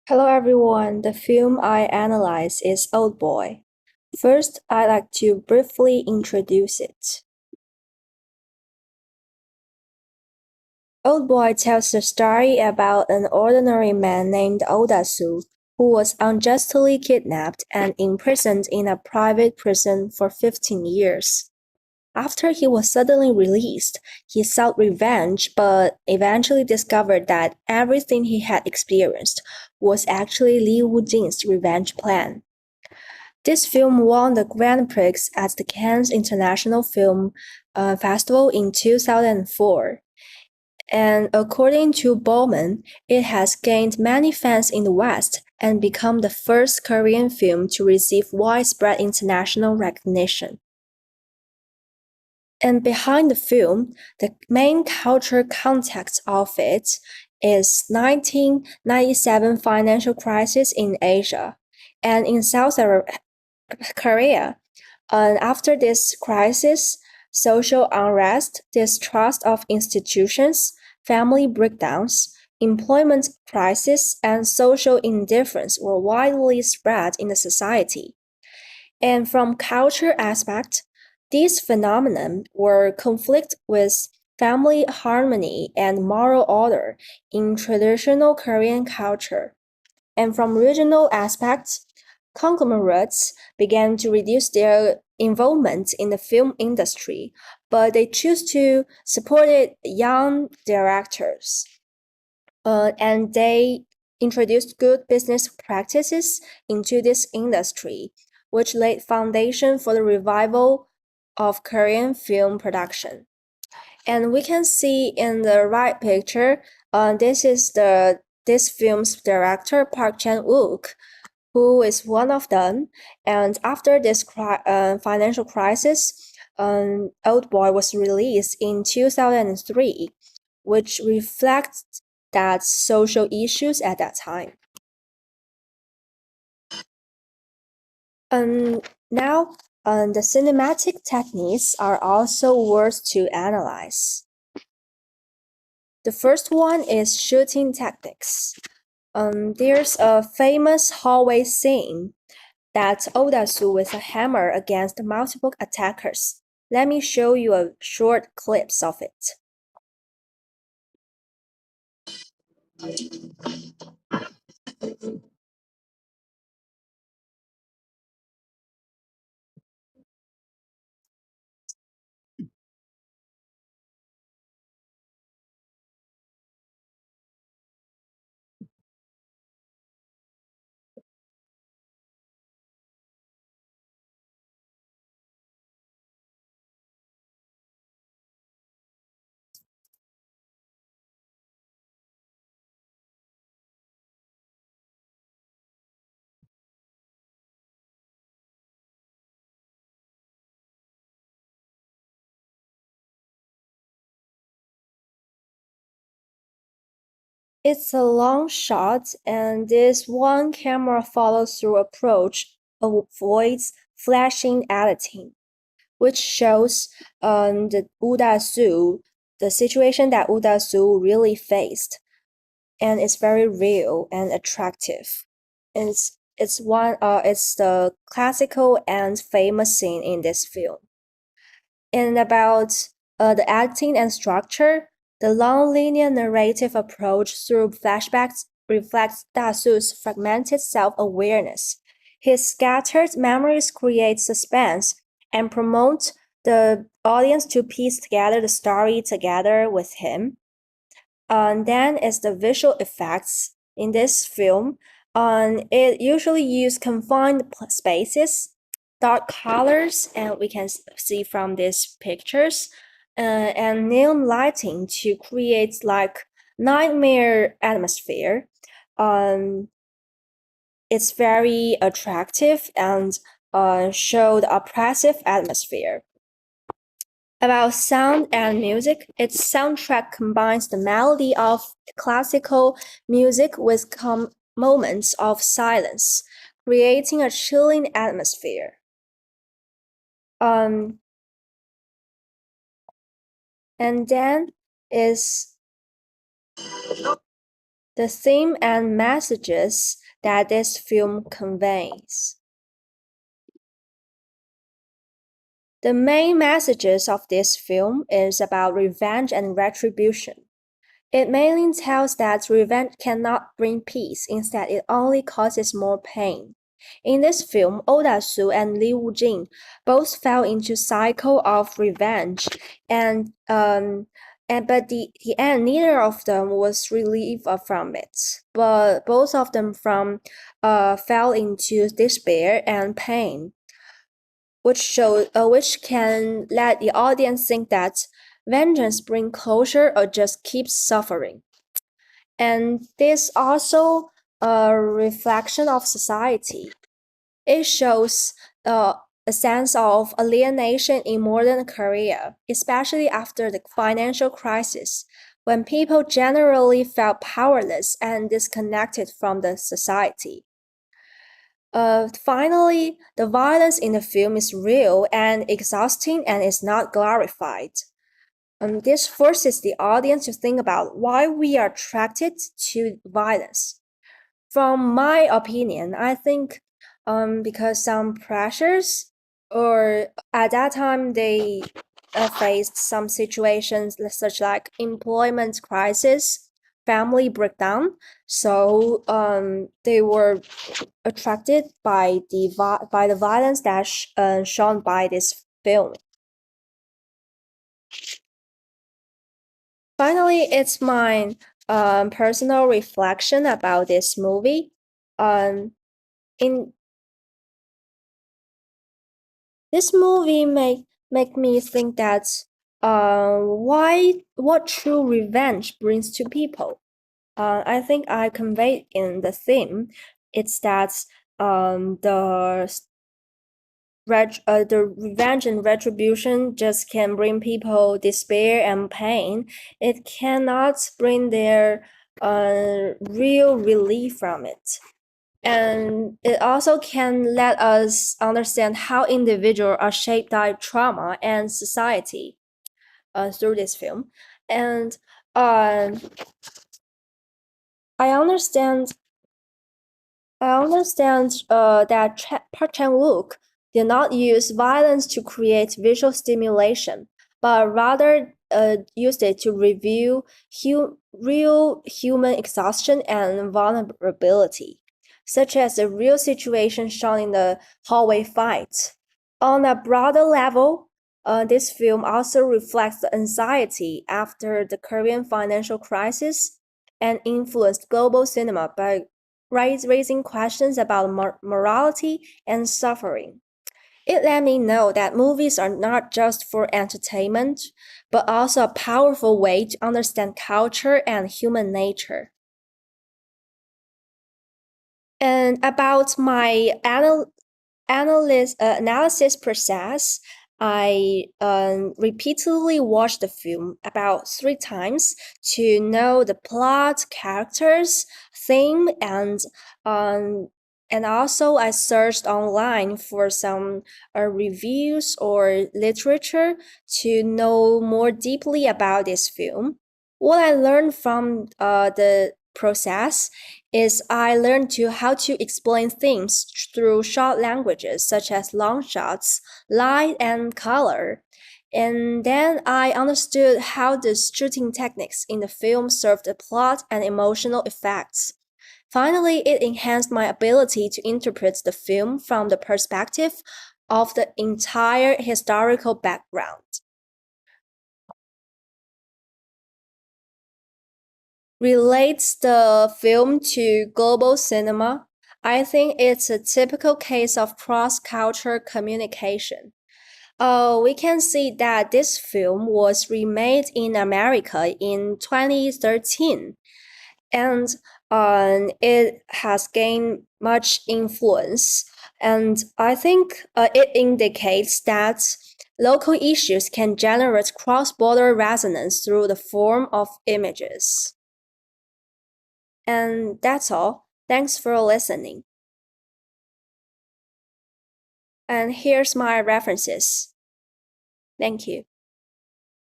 Hello everyone, the film I analyze is Oldboy. First, I'd like to briefly introduce it. Oldboy tells the story about an ordinary man named Odasu who was unjustly kidnapped and imprisoned in a private prison for 15 years. After he was suddenly released, he sought revenge but eventually discovered that everything he had experienced was actually Li Wujing's revenge plan. This film won the Grand Prix at the Cannes International Film Festival in 2004. And according to Bowman, it has gained many fans in the West and become the first Korean film to receive widespread international recognition. And behind the film, the main cultural context of it is 1997 financial crisis in Asia. And in South Korea, after this crisis, social unrest, distrust of institutions, family breakdowns, employment crisis, and social indifference were widely spread in the society. And from culture aspect, these phenomena were conflict with family harmony and moral order in traditional Korean culture. And from regional aspects, conglomerates began to reduce their involvement in the film industry, but they choose to support young directors. And they introduced good business practices into this industry, which laid foundation for the revival of Korean film production. And we can see in the right picture, this is this film's director Park Chan-wook, who is one of them. And after this financial crisis, Old Boy was released in 2003, which reflects that social issues at that time. Now, the cinematic techniques are also worth to analyze. The first one is shooting tactics. There's a famous hallway scene that Odasu with a hammer against multiple attackers. Let me show you a short clips of it. It's a long shot, and this one camera follow-through approach avoids flashing editing, which shows the situation that Udasu really faced, and it's very real and attractive. It's the classical and famous scene in this film. And about the acting and structure, the long linear narrative approach through flashbacks reflects Dasu's fragmented self-awareness. His scattered memories create suspense and promote the audience to piece together the story together with him. And then is the visual effects in this film. It usually use confined spaces, dark colors, and we can see from these pictures, and neon lighting to create like nightmare atmosphere. Um, it's very attractive and show the oppressive atmosphere. About sound and music, its soundtrack combines the melody of classical music with moments of silence, creating a chilling atmosphere. Um, and then is the theme and messages that this film conveys. The main messages of this film is about revenge and retribution. It mainly tells that revenge cannot bring peace, instead it only causes more pain. In this film, Oda Su and Li Wujing both fell into cycle of revenge, and but the end, neither of them was relieved from it. But both of them fell into despair and pain, which can let the audience think that vengeance brings closure or just keeps suffering. And this also a reflection of society. It shows a sense of alienation in modern Korea, especially after the financial crisis, when people generally felt powerless and disconnected from the society. Finally, the violence in the film is real and exhausting and is not glorified. This forces the audience to think about why we are attracted to violence. From my opinion, I think because some pressures or at that time they faced some situations such like employment crisis, family breakdown. So they were attracted by the violence that shown by this film. Finally, it's my personal reflection about this movie. In this movie make me think that what true revenge brings to people. I think I conveyed in the theme. It's that the revenge and retribution just can bring people despair and pain. It cannot bring their real relief from it. And it also can let us understand how individuals are shaped by trauma and society through this film. And I understand that Park Chan-wook did not use violence to create visual stimulation, but rather used it to reveal real human exhaustion and vulnerability, such as the real situation shown in the hallway fight. On a broader level, this film also reflects the anxiety after the Korean financial crisis and influenced global cinema by raising questions about morality and suffering. It let me know that movies are not just for entertainment, but also a powerful way to understand culture and human nature. And about my analysis process, I repeatedly watched the film about 3 times to know the plot, characters, theme, and also I searched online for some reviews or literature to know more deeply about this film. What I learned from the process is I learned how to explain things through short languages such as long shots, light and color. And then I understood how the shooting techniques in the film served the plot and emotional effects. Finally, it enhanced my ability to interpret the film from the perspective of the entire historical background. Relates the film to global cinema, I think it's a typical case of cross-cultural communication. We can see that this film was remade in America in 2013, and it has gained much influence. And I think it indicates that local issues can generate cross-border resonance through the form of images. And that's all. Thanks for listening. And here's my references. Thank you.